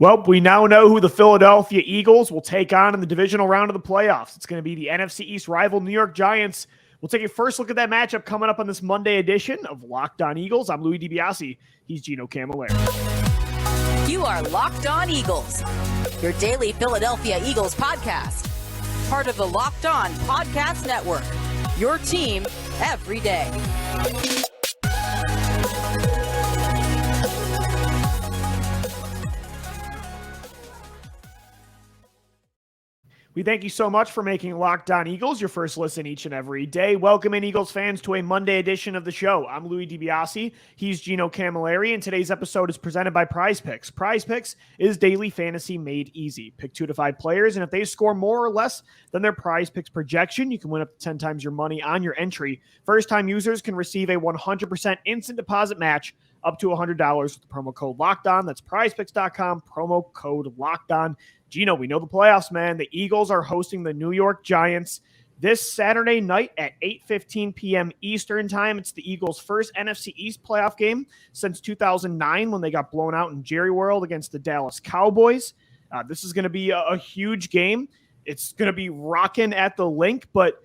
Well, we now know who the Philadelphia Eagles will take on in the divisional round of the playoffs. It's going to be the NFC East rival New York Giants. We'll take a first look at that matchup coming up on this Monday edition of Locked On Eagles. I'm Louie DiBiase. He's Gino Camilleri. You are Locked On Eagles, your daily Philadelphia Eagles podcast. Part of the Locked On Podcast Network, your team every day. We thank you so much for making Locked On Eagles your first listen each and every day. Welcome in, Eagles fans, to a Monday edition of the show. I'm Louie DiBiase. He's Gino Camilleri, and today's episode is presented by Prize Picks. Prize Picks is daily fantasy made easy. Pick 2 to 5 players, and if they score more or less than their Prize Picks projection, you can win up to 10 times your money on your entry. First-time users can receive a 100% instant deposit match up to $100 with the promo code LOCKEDON. That's prizepicks.com, promo code LOCKEDON. Gino, we know the playoffs, man. The Eagles are hosting the New York Giants this Saturday night at 8:15 p.m. Eastern time. It's the Eagles' first NFC East playoff game since 2009 when they got blown out in Jerry World against the Dallas Cowboys. This is going to be a huge game. It's going to be rocking at the link, but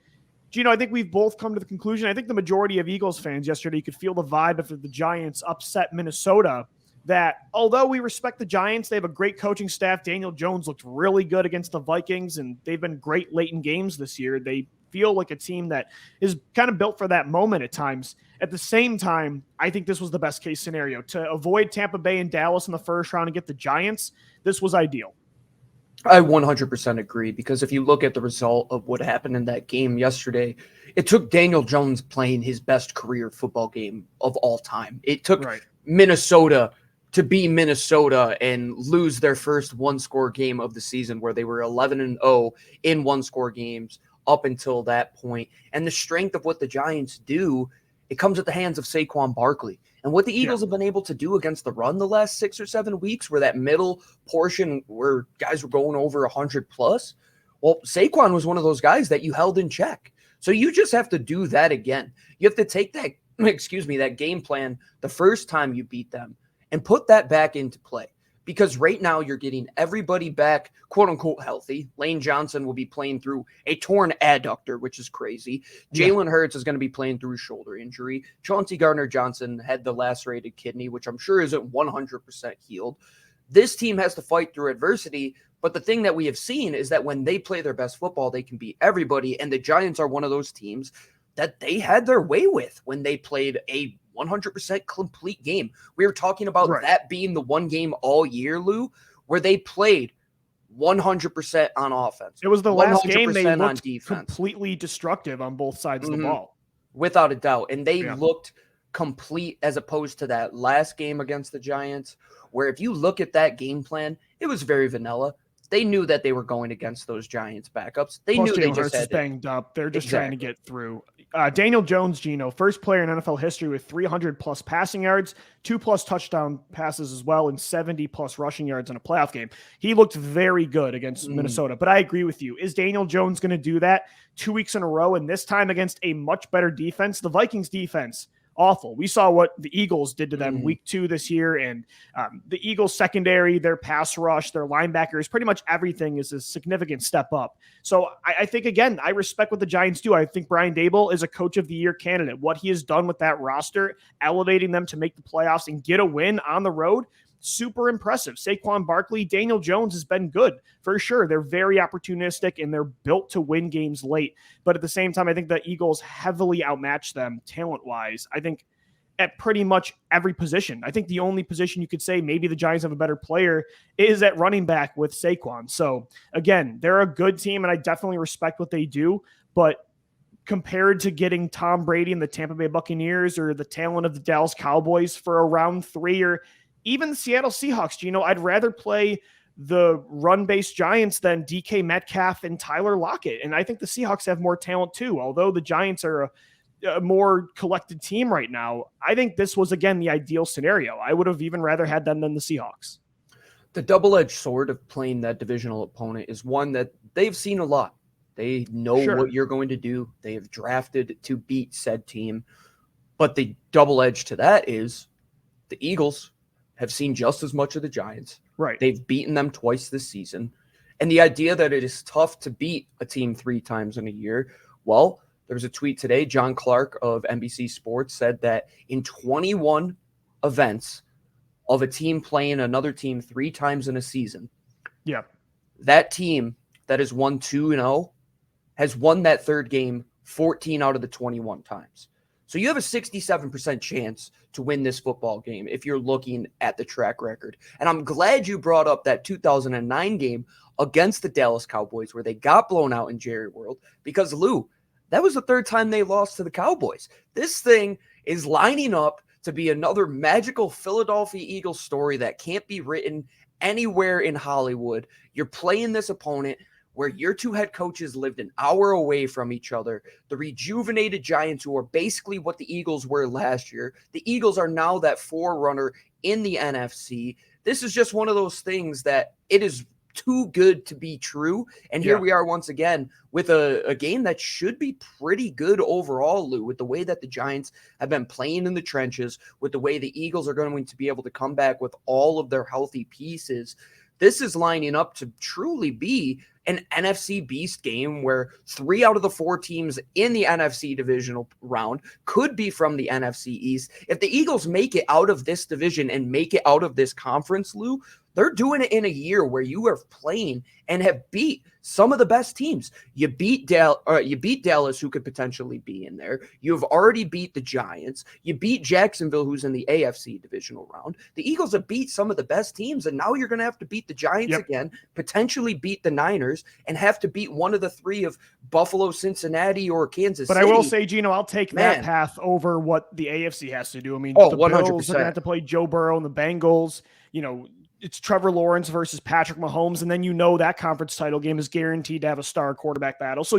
Gino, I think we've both come to the conclusion. I think the majority of Eagles fans yesterday could feel the vibe if the Giants upset Minnesota, that although we respect the Giants, they have a great coaching staff. Daniel Jones looked really good against the Vikings, and they've been great late in games this year. They feel like a team that is kind of built for that moment at times. At the same time, I think this was the best case scenario. To avoid Tampa Bay and Dallas in the first round and get the Giants, this was ideal. I 100% agree, because if you look at the result of what happened in that game yesterday, it took Daniel Jones playing his best career football game of all time. It took Minnesota to be Minnesota and lose their first one-score game of the season, where they were 11-0 in one-score games up until that point. And the strength of what the Giants do, it comes at the hands of Saquon Barkley. And what the Eagles have been able to do against the run the last 6 or 7 weeks, where that middle portion where guys were going over 100 plus, well, Saquon was one of those guys that you held in check. So you just have to do that again. You have to take that, that game plan the first time you beat them and put that back into play. Because right now you're getting everybody back, quote unquote, healthy. Lane Johnson will be playing through a torn adductor, which is crazy. Jalen Hurts is going to be playing through a shoulder injury. Chauncey Gardner-Johnson had the lacerated kidney, which I'm sure isn't 100% healed. This team has to fight through adversity. But the thing that we have seen is that when they play their best football, they can beat everybody. And the Giants are one of those teams that they had their way with when they played a 100% complete game. We were talking about that being the one game all year, Lou, where they played 100% on offense. It was the last game they looked completely destructive on both sides of the ball. Without a doubt. And they looked complete, as opposed to that last game against the Giants, where if you look at that game plan, it was very vanilla. They knew that they were going against those Giants backups. They knew they just had banged up. They're just trying to get through. Daniel Jones, Gino, first player in NFL history with 300-plus passing yards, 2+ touchdown passes as well, and 70+ rushing yards in a playoff game. He looked very good against Minnesota, but I agree with you. Is Daniel Jones going to do that 2 weeks in a row, and this time against a much better defense? The Vikings defense, awful. We saw what the Eagles did to them week 2 this year, and the Eagles secondary, their pass rush, their linebackers, pretty much everything is a significant step up. So I think, again, I respect what the Giants do. I think Brian Daboll is a coach of the year candidate. What he has done with that roster, elevating them to make the playoffs and get a win on the road, super impressive. Saquon Barkley, Daniel Jones has been good for sure. They're very opportunistic and they're built to win games late. But at the same time, I think the Eagles heavily outmatch them talent-wise. I think at pretty much every position. I think the only position you could say maybe the Giants have a better player is at running back with Saquon. So again, they're a good team and I definitely respect what they do, but compared to getting Tom Brady and the Tampa Bay Buccaneers or the talent of the Dallas Cowboys for a round 3 or even the Seattle Seahawks, I'd rather play the run-based Giants than DK Metcalf and Tyler Lockett. And I think the Seahawks have more talent too. Although the Giants are a more collected team right now, I think this was, again, the ideal scenario. I would have even rather had them than the Seahawks. The double-edged sword of playing that divisional opponent is one that they've seen a lot. They know what you're going to do. They have drafted to beat said team. But the double edge to that is the Eagles have seen just as much of the Giants, Right. They've beaten them twice this season. And the idea that it is tough to beat a team 3 times in a year, well, there was a tweet today. John Clark of NBC Sports said that in 21 events of a team playing another team 3 times in a season, that team that has won 2-0 has won that third game 14 out of the 21 times. So you have a 67% chance to win this football game if you're looking at the track record. And I'm glad you brought up that 2009 game against the Dallas Cowboys where they got blown out in Jerry World, because, Lou, that was the third time they lost to the Cowboys. This thing is lining up to be another magical Philadelphia Eagles story that can't be written anywhere in Hollywood. You're playing this opponent where your 2 head coaches lived an hour away from each other. The rejuvenated Giants, who are basically what the Eagles were last year. The Eagles are now that forerunner in the NFC. This is just one of those things that it is too good to be true. And here we are once again with a game that should be pretty good overall, Lou, with the way that the Giants have been playing in the trenches, with the way the Eagles are going to be able to come back with all of their healthy pieces. This is lining up to truly be an NFC beast game where 3 out of the 4 teams in the NFC divisional round could be from the NFC East. If the Eagles make it out of this division and make it out of this conference, Lou, they're doing it in a year where you are playing and have beat some of the best teams. You beat Dallas, who could potentially be in there. You've already beat the Giants. You beat Jacksonville, who's in the AFC divisional round. The Eagles have beat some of the best teams, and now you're going to have to beat the Giants again, potentially beat the Niners, and have to beat one of the 3 of Buffalo, Cincinnati, or Kansas City. But I will say, Gino, I'll take that path over what the AFC has to do. I mean, the 100%. Bills are going to have to play Joe Burrow and the Bengals. You know, it's Trevor Lawrence versus Patrick Mahomes, and then that conference title game is guaranteed to have a star quarterback battle. So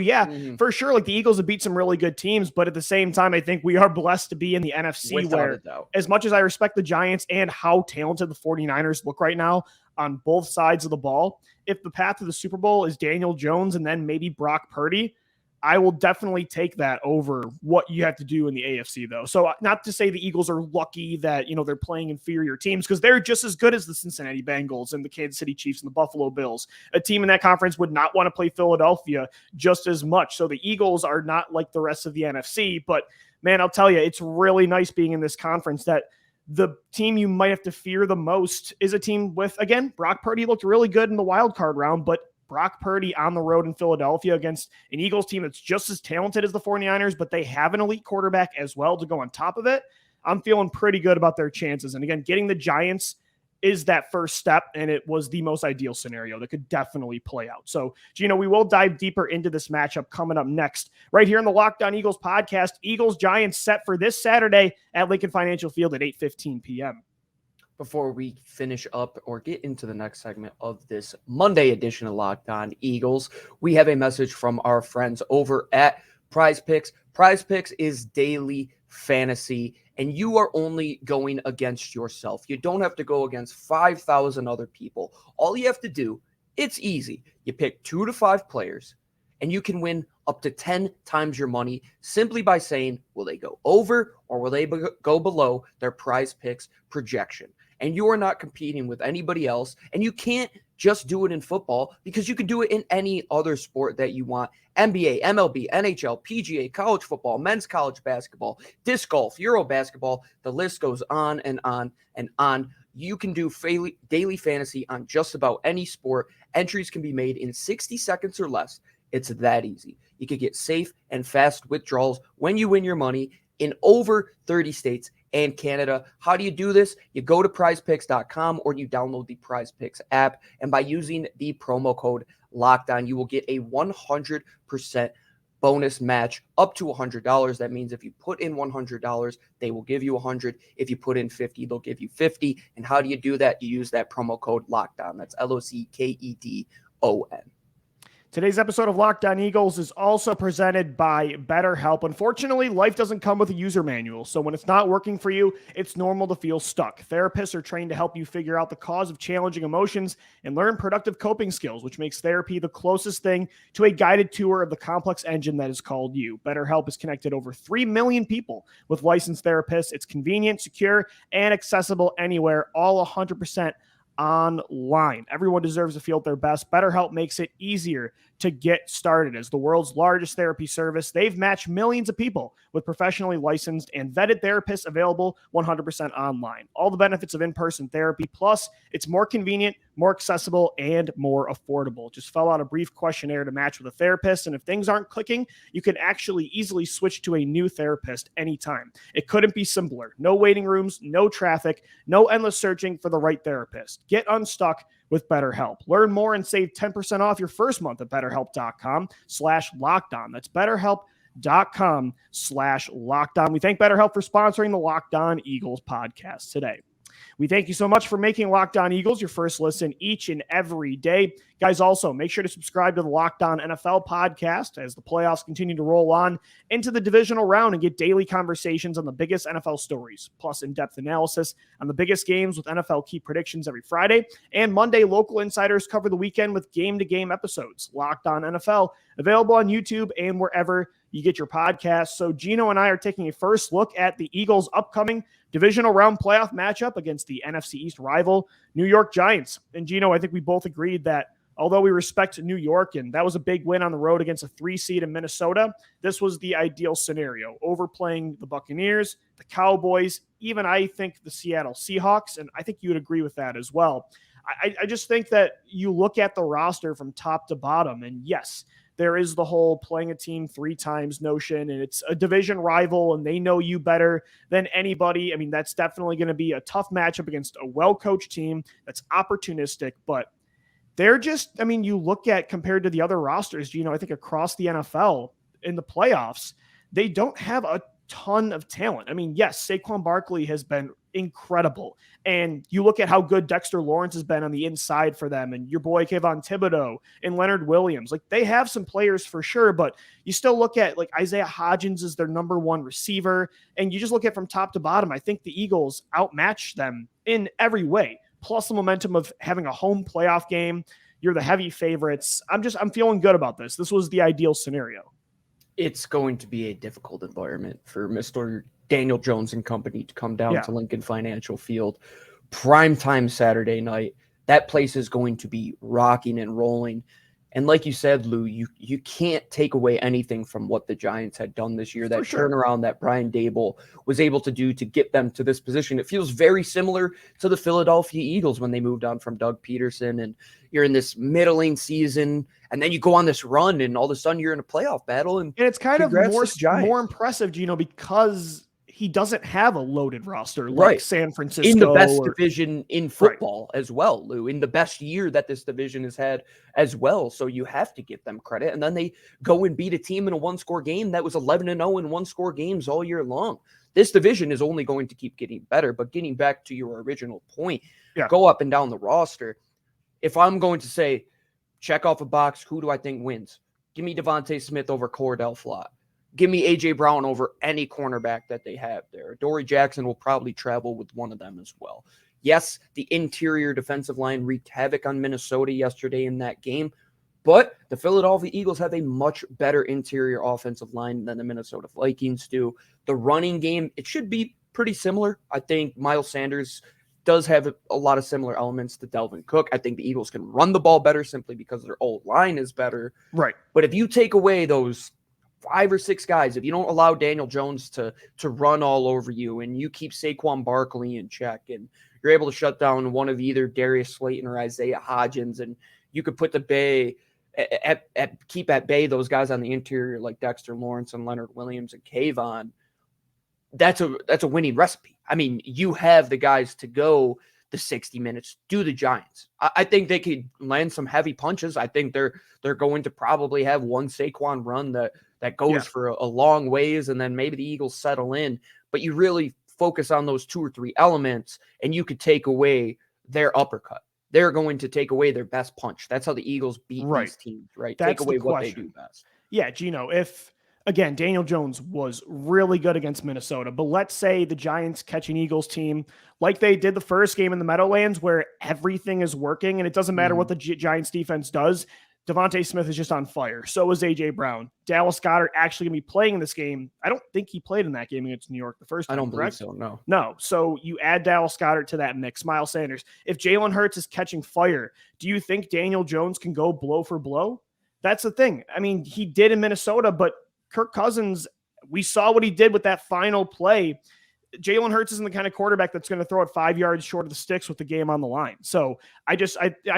for sure, like the Eagles have beat some really good teams, but at the same time, I think we are blessed to be in the NFC where, as much as I respect the Giants and how talented the 49ers look right now on both sides of the ball, if the path to the Super Bowl is Daniel Jones and then maybe Brock Purdy, I will definitely take that over what you have to do in the AFC, though. So not to say the Eagles are lucky that, they're playing inferior teams, because they're just as good as the Cincinnati Bengals and the Kansas City Chiefs and the Buffalo Bills. A team in that conference would not want to play Philadelphia just as much. So the Eagles are not like the rest of the NFC. But, man, I'll tell you, it's really nice being in this conference that the team you might have to fear the most is a team with, again, Brock Purdy looked really good in the wild card round, but Brock Purdy on the road in Philadelphia against an Eagles team that's just as talented as the 49ers, but they have an elite quarterback as well to go on top of it. I'm feeling pretty good about their chances. And again, getting the Giants is that first step, and it was the most ideal scenario that could definitely play out. So, Gino, we will dive deeper into this matchup coming up next, right here on the Locked On Eagles podcast. Eagles-Giants set for this Saturday at Lincoln Financial Field at 8:15 p.m. Before we finish up or get into the next segment of this Monday edition of Locked On Eagles, we have a message from our friends over at Prize Picks. Prize Picks is daily fantasy, and you are only going against yourself. You don't have to go against 5,000 other people. All you have to do, it's easy. You pick 2 to 5 players, and you can win up to 10 times your money simply by saying, will they go over or will they go below their Prize Picks projection? And you are not competing with anybody else. And you can't just do it in football, because you can do it in any other sport that you want. NBA, MLB, NHL, PGA, college football, men's college basketball, disc golf, Euro basketball. The list goes on and on and on. You can do daily fantasy on just about any sport. Entries can be made in 60 seconds or less. It's that easy. You can get safe and fast withdrawals when you win your money in over 30 states and Canada. How do you do this? You go to prizepicks.com or you download the Prize Picks app. And by using the promo code LOCKEDON, you will get a 100% bonus match up to $100. That means if you put in $100, they will give you $100. If you put in $50, they'll give you $50. And how do you do that? You use that promo code LOCKEDON. That's LOCKEDON. Today's episode of Locked On Eagles is also presented by BetterHelp. Unfortunately, life doesn't come with a user manual, so when it's not working for you, it's normal to feel stuck. Therapists are trained to help you figure out the cause of challenging emotions and learn productive coping skills, which makes therapy the closest thing to a guided tour of the complex engine that is called you. BetterHelp has connected over 3 million people with licensed therapists. It's convenient, secure, and accessible anywhere, all 100% online. Everyone deserves to feel at their best. BetterHelp makes it easier to get started. As the world's largest therapy service, they've matched millions of people with professionally licensed and vetted therapists available 100% online. All the benefits of in-person therapy, plus it's more convenient, more accessible, and more affordable. Just fill out a brief questionnaire to match with a therapist, and if things aren't clicking, you can actually easily switch to a new therapist anytime. It couldn't be simpler. No waiting rooms, no traffic, no endless searching for the right therapist. Get unstuck with BetterHelp. Learn more and save 10% off your first month at BetterHelp.com/LockedOn. That's BetterHelp.com/LockedOn. We thank BetterHelp for sponsoring the Locked On Eagles podcast today. We thank you so much for making Locked On Eagles your first listen each and every day. Guys, also make sure to subscribe to the Locked On NFL podcast as the playoffs continue to roll on into the divisional round and get daily conversations on the biggest NFL stories, plus in-depth analysis on the biggest games with NFL key predictions every Friday. And Monday, local insiders cover the weekend with game-to-game episodes. Locked On NFL, available on YouTube and wherever you get your podcasts. So Gino and I are taking a first look at the Eagles' upcoming divisional round playoff matchup against the NFC East rival New York Giants. And Gino, I think we both agreed that although we respect New York, and that was a big win on the road against a 3 seed in Minnesota, this was the ideal scenario, overplaying the Buccaneers, the Cowboys, even I think the Seattle Seahawks, and I think you would agree with that as well. I just think that you look at the roster from top to bottom, and yes, there is the whole playing a team 3 times notion, and it's a division rival, and they know you better than anybody. I mean, that's definitely going to be a tough matchup against a well-coached team that's opportunistic, but they're just, I mean, you look at compared to the other rosters, you know, I think across the NFL in the playoffs, they don't have a ton of talent. I mean, yes, Saquon Barkley has been incredible. And you look at how good Dexter Lawrence has been on the inside for them, and your boy Kayvon Thibodeau and Leonard Williams. Like, they have some players for sure, but you still look at like Isaiah Hodgins is their number 1 receiver. And you just look at from top to bottom, I think the Eagles outmatch them in every way. Plus the momentum of having a home playoff game. You're the heavy favorites. I'm feeling good about this. This was the ideal scenario. It's going to be a difficult environment for Mr. Daniel Jones and company to come down to Lincoln Financial Field. Primetime Saturday night. That place is going to be rocking and rolling. And like you said, Lou, you can't take away anything from what the Giants had done this year. That turnaround that Brian Daboll was able to do to get them to this position. It feels very similar to the Philadelphia Eagles when they moved on from Doug Peterson, and you're in this middling season, and then you go on this run, and all of a sudden you're in a playoff battle. And it's kind of more impressive, Gino, because he doesn't have a loaded roster like San Francisco. In the best division in football as well, Lou, in the best year that this division has had as well. So you have to give them credit. And then they go and beat a team in a 1-score game that was 11-0 in 1-score games all year long. This division is only going to keep getting better. But getting back to your original point, go up and down the roster. If I'm going to say, check off a box, who do I think wins? Give me Devontae Smith over Cordell Flott. Give me A.J. Brown over any cornerback that they have there. Dory Jackson will probably travel with one of them as well. Yes, the interior defensive line wreaked havoc on Minnesota yesterday in that game, but the Philadelphia Eagles have a much better interior offensive line than the Minnesota Vikings do. The running game, it should be pretty similar. I think Miles Sanders does have a lot of similar elements to Delvin Cook. I think the Eagles can run the ball better simply because their old line is better. Right. But if you take away those 5 or 6 guys, if you don't allow Daniel Jones to run all over you, and you keep Saquon Barkley in check, and you're able to shut down one of either Darius Slayton or Isaiah Hodgins, and you could put the bay keep at bay those guys on the interior like Dexter Lawrence and Leonard Williams and Kayvon, that's a winning recipe. I mean, you have the guys to go the 60 minutes, do the Giants. I think they could land some heavy punches. I think they're going to probably have one Saquon run that goes for a long ways, and then maybe the Eagles settle in. But you really focus on those 2 or 3 elements, and you could take away their uppercut. They're going to take away their best punch. That's how the Eagles beat these teams, right? That's take away the what they do best. Yeah, Gino, again, Daniel Jones was really good against Minnesota, but let's say the Giants catch an Eagles team like they did the first game in the Meadowlands where everything is working and it doesn't matter what the Giants defense does. Devontae Smith is just on fire. So is A.J. Brown. Dallas Goedert actually going to be playing in this game. I don't think he played in that game against New York the first time, I don't correct? believe so, no. No. So you add Dallas Goedert to that mix. Miles Sanders. If Jalen Hurts is catching fire, do you think Daniel Jones can go blow for blow? That's the thing. I mean, he did in Minnesota, but Kirk Cousins, we saw what he did with that final play. Jalen Hurts isn't the kind of quarterback that's going to throw it 5 yards short of the sticks with the game on the line. So I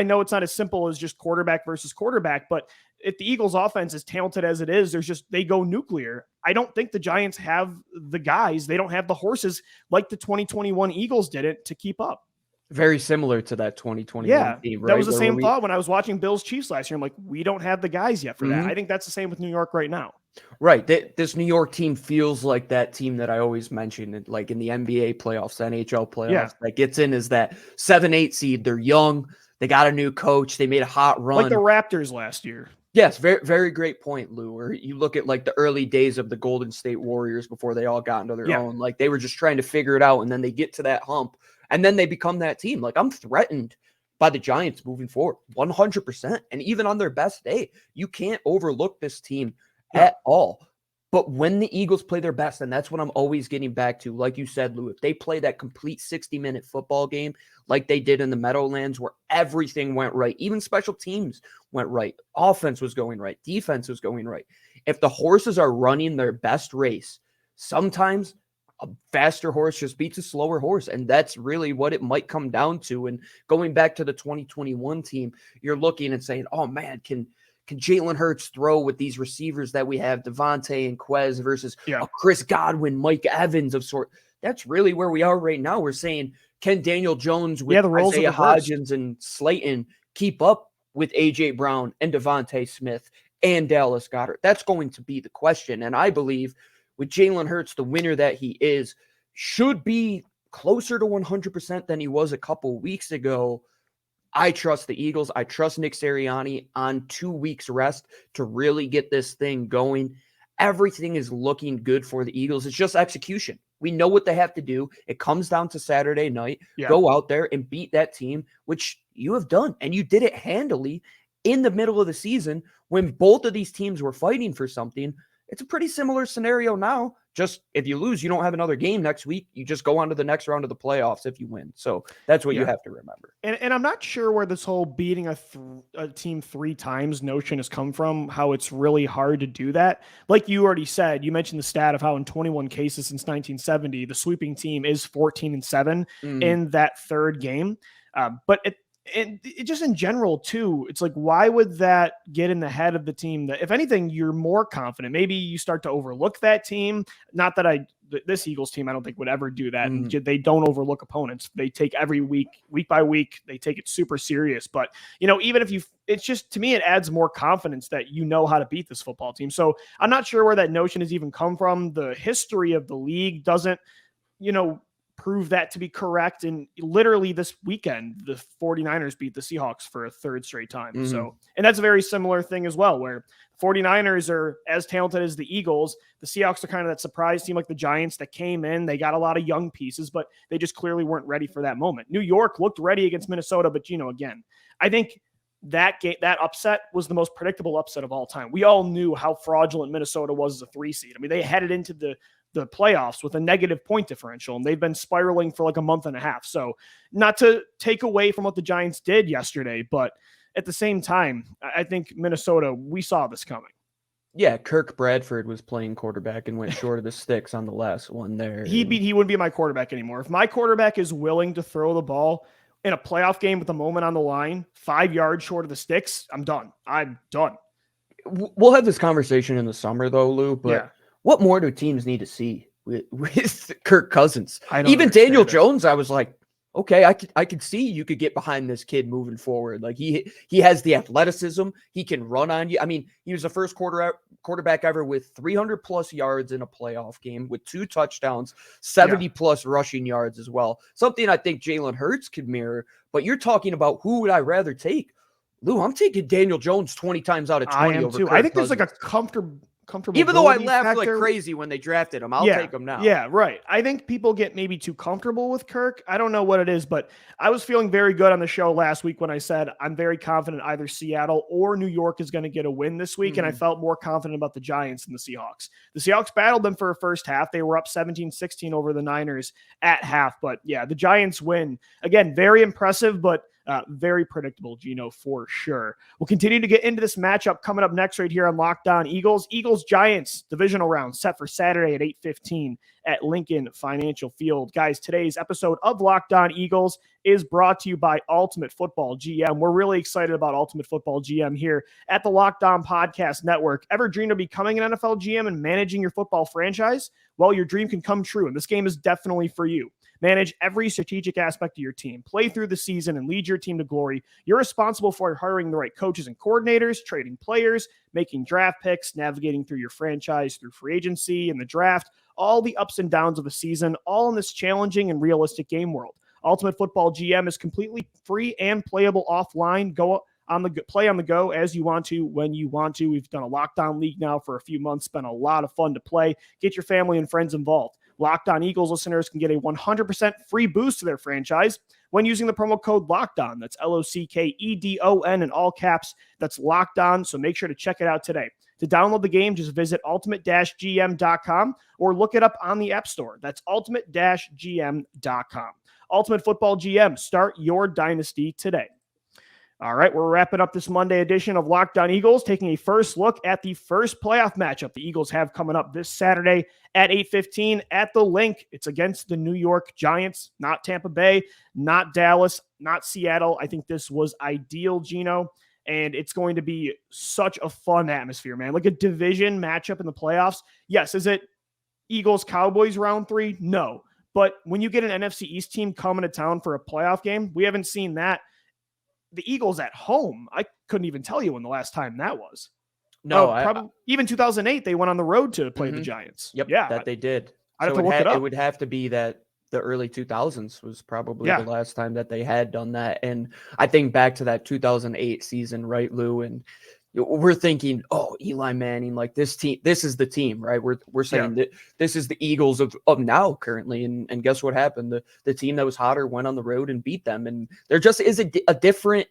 know it's not as simple as just quarterback versus quarterback, but if the Eagles offense is talented as it is, they go nuclear. I don't think the Giants have the guys. They don't have the horses like the 2021 Eagles did it to keep up. Very similar to that 2021 team, right? That was the same thought when I was watching Bills Chiefs last year. I'm like, we don't have the guys yet for that. I think that's the same with New York right now. Right. This New York team feels like that team that I always mention, like in the NBA playoffs, NHL playoffs, that gets in as that 7-8 seed. They're young. They got a new coach. They made a hot run. Like the Raptors last year. Yes, very, very great point, Lou. Or you look at like the early days of the Golden State Warriors before they all got into their own. Like they were just trying to figure it out, and then they get to that hump, and then they become that team. Like I'm threatened by the Giants moving forward, 100%. And even on their best day, you can't overlook this team at all. But when the Eagles play their best, and that's what I'm always getting back to, like you said, Lou, if they play that complete 60-minute football game like they did in the Meadowlands where everything went right, even special teams went right, offense was going right, defense was going right. If the horses are running their best race, sometimes a faster horse just beats a slower horse, and that's really what it might come down to. And going back to the 2021 team, you're looking and saying, oh, man, can Jalen Hurts throw with these receivers that we have, Devontae and Quez versus a Chris Godwin, Mike Evans of sort? That's really where we are right now. We're saying, can Daniel Jones with Isaiah Hodgins and Slayton keep up with A.J. Brown and Devontae Smith and Dallas Goedert? That's going to be the question. And I believe with Jalen Hurts, the winner that he is, should be closer to 100% than he was a couple weeks ago. I trust the Eagles. I trust Nick Sirianni on 2 weeks rest to really get this thing going. Everything is looking good for the Eagles. It's just execution. We know what they have to do. It comes down to Saturday night. Go out there and beat that team, which you have done. And you did it handily in the middle of the season when both of these teams were fighting for something. It's a pretty similar scenario now. Just if you lose, you don't have another game next week. You just go on to the next round of the playoffs if you win. So that's what you have to remember. And I'm not sure where this whole beating a team 3 times notion has come from, how it's really hard to do that. Like you already said, you mentioned the stat of how in 21 cases since 1970, the sweeping team is 14-7 in that third game. But it just in general too, it's like, why would that get in the head of the team that, if anything, you're more confident? Maybe you start to overlook that team. Not that this Eagles team, I don't think would ever do that. And they don't overlook opponents. They take every week by week, they take it super serious. But, even if it's just, to me, it adds more confidence that you know how to beat this football team. So I'm not sure where that notion has even come from. The history of the league doesn't, prove that to be correct. And literally this weekend, the 49ers beat the Seahawks for a third straight time. So, and that's a very similar thing as well, where 49ers are as talented as the Eagles. The Seahawks are kind of that surprise team like the Giants that came in. They got a lot of young pieces, but they just clearly weren't ready for that moment. New York looked ready against Minnesota, but again, I think that upset was the most predictable upset of all time. We all knew how fraudulent Minnesota was as a 3 seed. I mean, they headed into the playoffs with a negative point differential, and they've been spiraling for like a month and a half. So not to take away from what the Giants did yesterday, but at the same time, I think Minnesota, we saw this coming. Yeah, Kirk Bradford was playing quarterback and went short of the sticks on the last one there. He wouldn't be my quarterback anymore. If my quarterback is willing to throw the ball in a playoff game with a moment on the line, 5 yards short of the sticks, I'm done. We'll have this conversation in the summer though, Lou, but what more do teams need to see with Kirk Cousins? Even Daniel Jones, I was like, okay, I could see you could get behind this kid moving forward. Like he has the athleticism. He can run on you. I mean, he was the first quarterback ever with 300 plus yards in a playoff game with 2 touchdowns, 70 plus rushing yards as well. Something I think Jalen Hurts could mirror. But you're talking about who would I rather take? Lou, I'm taking Daniel Jones 20 times out of 20. I am too. I think there's like a comfortable. Even though I laughed like crazy when they drafted him, I'll take him now. Yeah, right. I think people get maybe too comfortable with Kirk. I don't know what it is, but I was feeling very good on the show last week when I said I'm very confident either Seattle or New York is going to get a win this week, and I felt more confident about the Giants than the Seahawks. The Seahawks battled them for a first half. They were up 17-16 over the Niners at half, but yeah, the Giants win. Again, very impressive, but very predictable, Gino, for sure. We'll continue to get into this matchup coming up next right here on Locked On Eagles. Eagles-Giants divisional round set for Saturday at 8:15 at Lincoln Financial Field. Guys, today's episode of Locked On Eagles is brought to you by Ultimate Football GM. We're really excited about Ultimate Football GM here at the Locked On Podcast Network. Ever dreamed of becoming an NFL GM and managing your football franchise? Well, your dream can come true, and this game is definitely for you. Manage every strategic aspect of your team, play through the season, and lead your team to glory. You're responsible for hiring the right coaches and coordinators, trading players, making draft picks, navigating through your franchise through free agency and the draft, all the ups and downs of the season, all in this challenging and realistic game world. Ultimate Football GM is completely free and playable offline. Play on the go as you want to, when you want to. We've done a lockdown league now for a few months. Been a lot of fun to play. Get your family and friends involved. Locked On Eagles listeners can get a 100% free boost to their franchise when using the promo code LOCKEDON. That's LOCKEDON in all caps. That's Locked On, so make sure to check it out today. To download the game, just visit ultimate-gm.com or look it up on the App Store. That's ultimate-gm.com. Ultimate Football GM, start your dynasty today. All right, we're wrapping up this Monday edition of Locked On Eagles, taking a first look at the first playoff matchup the Eagles have coming up this Saturday at 8:15 at the Link. It's against the New York Giants, not Tampa Bay, not Dallas, not Seattle. I think this was ideal, Gino, and it's going to be such a fun atmosphere, man. Like a division matchup in the playoffs. Yes, is it Eagles-Cowboys round 3? No. But when you get an NFC East team coming to town for a playoff game, we haven't seen that. The Eagles at home, I couldn't even tell you when the last time that was. No, probably even 2008, they went on the road to play the Giants. Yep, yeah, that they did. I'd have to look it up. It would have to be that the early 2000s was probably the last time that they had done that. And I think back to that 2008 season, right, Lou? And we're thinking, oh, Eli Manning, like this team, this is the team, right? We're saying that this is the Eagles of now currently. And guess what happened? The team that was hotter went on the road and beat them. And there just is a different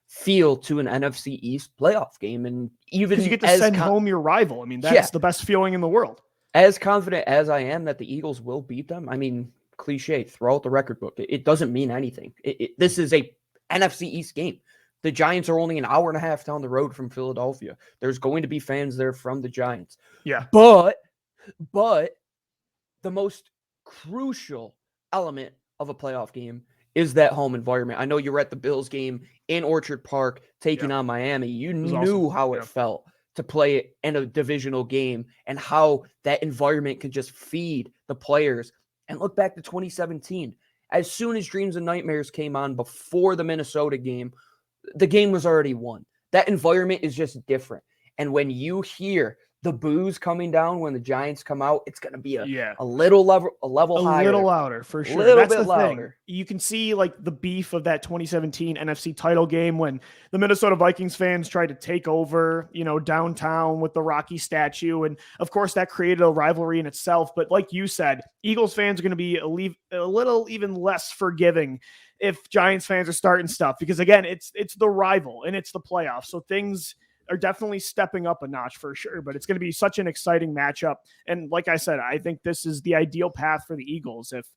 feel to an NFC East playoff game. And even you get to send home your rival. I mean, that's the best feeling in the world. As confident as I am that the Eagles will beat them, I mean, cliche, throw out the record book. It doesn't mean anything. This is a NFC East game. The Giants are only an hour and a half down the road from Philadelphia. There's going to be fans there from the Giants. Yeah. But the most crucial element of a playoff game is that home environment. I know you were at the Bills game in Orchard Park taking on Miami. You knew how it felt to play it in a divisional game and how that environment can just feed the players. And look back to 2017. As soon as Dreams and Nightmares came on before the Minnesota game, the game was already won. That environment is just different. And when you hear the boos coming down when the Giants come out, it's going to be a little level higher. A little louder, for sure. A little bit louder. You can see like the beef of that 2017 NFC title game when the Minnesota Vikings fans tried to take over, downtown with the Rocky statue. And of course that created a rivalry in itself. But like you said, Eagles fans are going to be a little even less forgiving if Giants fans are starting stuff, because again, it's the rival and it's the playoffs. So things are definitely stepping up a notch for sure, but it's going to be such an exciting matchup. And like I said, I think this is the ideal path for the Eagles. If,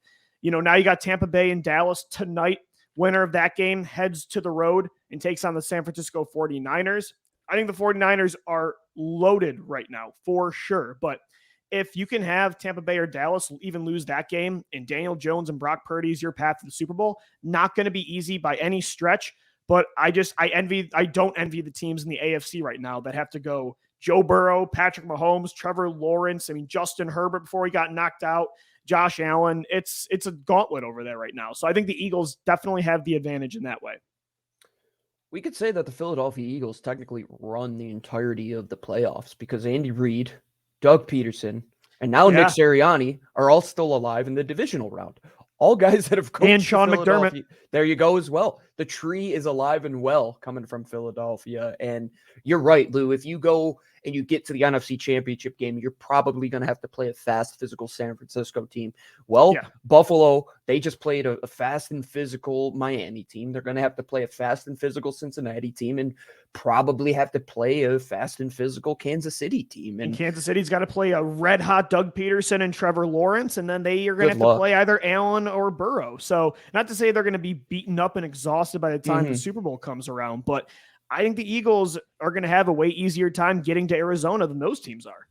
now you got Tampa Bay and Dallas tonight, winner of that game heads to the road and takes on the San Francisco 49ers. I think the 49ers are loaded right now for sure. But if you can have Tampa Bay or Dallas even lose that game and Daniel Jones and Brock Purdy is your path to the Super Bowl, not going to be easy by any stretch. But I don't envy the teams in the AFC right now that have to go Joe Burrow, Patrick Mahomes, Trevor Lawrence. I mean, Justin Herbert before he got knocked out, Josh Allen. It's a gauntlet over there right now. So I think the Eagles definitely have the advantage in that way. We could say that the Philadelphia Eagles technically run the entirety of the playoffs because Andy Reid, Doug Peterson, and now Nick Sirianni are all still alive in the divisional round. All guys that have coached and Sean McDermott. There you go as well. The tree is alive and well coming from Philadelphia. And you're right, Lou. If you go and you get to the NFC Championship game, you're probably going to have to play a fast, physical San Francisco team. Well, Buffalo, they just played a fast and physical Miami team. They're going to have to play a fast and physical Cincinnati team and probably have to play a fast and physical Kansas City team. And Kansas City's got to play a red-hot Doug Peterson and Trevor Lawrence, and then they are going to have to play either Allen or Burrow. So not to say they're going to be beaten up and exhausted by the time the Super Bowl comes around, but I think the Eagles are going to have a way easier time getting to Arizona than those teams are.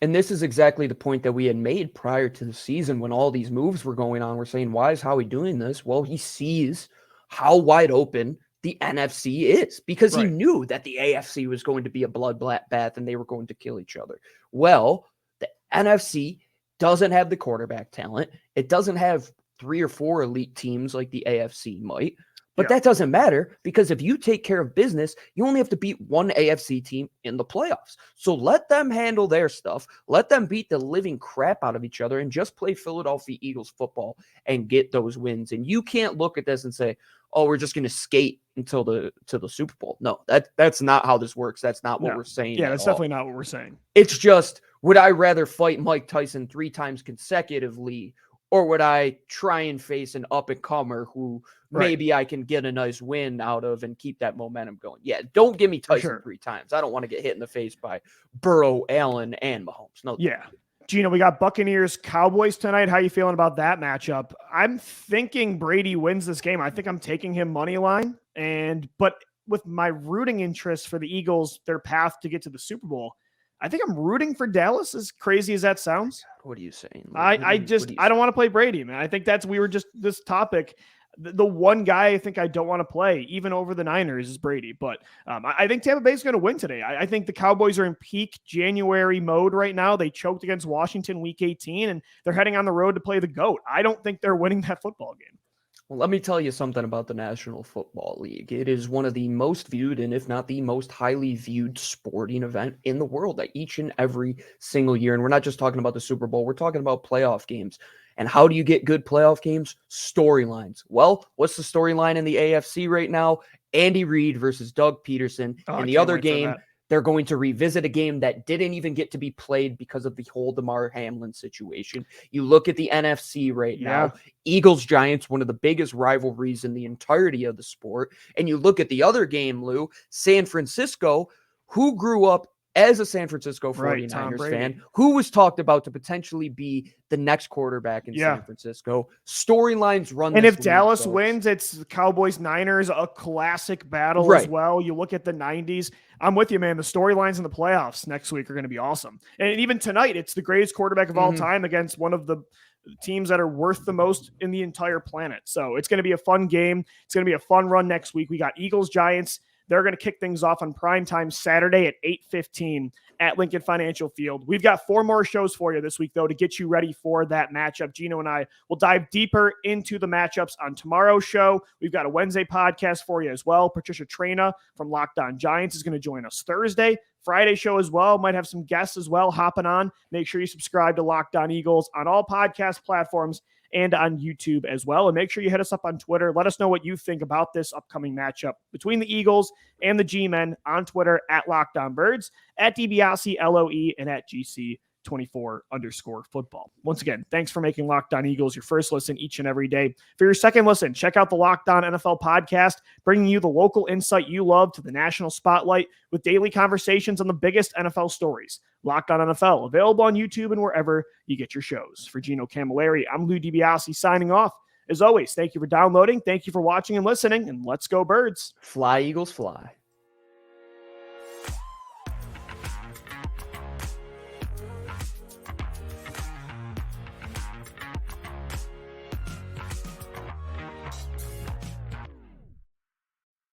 And this is exactly the point that we had made prior to the season when all these moves were going on. We're saying, why is Howie doing this? Well, he sees how wide open the NFC is because he knew that the AFC was going to be a bloodbath and they were going to kill each other. Well, the NFC doesn't have the quarterback talent. It doesn't have 3 or 4 elite teams like the AFC might. But that doesn't matter because if you take care of business, you only have to beat one AFC team in the playoffs. So let them handle their stuff. Let them beat the living crap out of each other and just play Philadelphia Eagles football and get those wins. And you can't look at this and say, oh, we're just going to skate until the Super Bowl. No, that's not how this works. That's not what we're saying. Yeah, that's definitely not what we're saying. It's just, would I rather fight Mike Tyson 3 times consecutively, or would I try and face an up-and-comer who maybe I can get a nice win out of and keep that momentum going? Yeah, don't give me Tyson 3 times. I don't want to get hit in the face by Burrow, Allen, and Mahomes. No. Yeah. Gino, we got Buccaneers Cowboys tonight. How you feeling about that matchup? I'm thinking Brady wins this game. I think I'm taking him money line. But with my rooting interest for the Eagles, their path to get to the Super Bowl, I think I'm rooting for Dallas, as crazy as that sounds. What are you saying? I don't want to play Brady, man. I think this topic. The one guy I think I don't want to play, even over the Niners, is Brady. But I think Tampa Bay is going to win today. I think the Cowboys are in peak January mode right now. They choked against Washington week 18, and they're heading on the road to play the GOAT. I don't think they're winning that football game. Well, let me tell you something about the National Football League. It is one of the most viewed, and if not the most highly viewed sporting event in the world each and every single year. And we're not just talking about the Super Bowl. We're talking about playoff games. And how do you get good playoff games? Storylines. Well, what's the storyline in the AFC right now? Andy Reid versus Doug Peterson. In the other game, they're going to revisit a game that didn't even get to be played because of the whole Damar Hamlin situation. You look at the NFC right now, Eagles-Giants, one of the biggest rivalries in the entirety of the sport. And you look at the other game, Lou, San Francisco, who grew up as a San Francisco 49ers fan, who was talked about to potentially be the next quarterback in San Francisco. Storylines run. And if Dallas wins, it's Cowboys-Niners, a classic battle as well. You look at the 90s. I'm with you, man. The storylines in the playoffs next week are going to be awesome. And even tonight, it's the greatest quarterback of all time against one of the teams that are worth the most in the entire planet. So it's going to be a fun game. It's going to be a fun run next week. We got Eagles-Giants. They're going to kick things off on primetime Saturday at 8:15 at Lincoln Financial Field. We've got 4 more shows for you this week, though, to get you ready for that matchup. Gino and I will dive deeper into the matchups on tomorrow's show. We've got a Wednesday podcast for you as well. Patricia Traina from Locked On Giants is going to join us Thursday. Friday show as well. Might have some guests as well hopping on. Make sure you subscribe to Locked On Eagles on all podcast platforms and on YouTube as well. And make sure you hit us up on Twitter. Let us know what you think about this upcoming matchup between the Eagles and the G-Men on Twitter at Locked On Birds, at DiBiase LOE, and at GC24_football. Once again, thanks for making Locked On Eagles your first listen each and every day. For your second listen, check out the Locked On NFL podcast, bringing you the local insight you love to the national spotlight with daily conversations on the biggest NFL stories. Locked On NFL, available on YouTube and wherever you get your shows. For Gino Camilleri, I'm Lou DiBiase signing off. As always, thank you for downloading, thank you for watching and listening, and let's go Birds. Fly, Eagles, fly.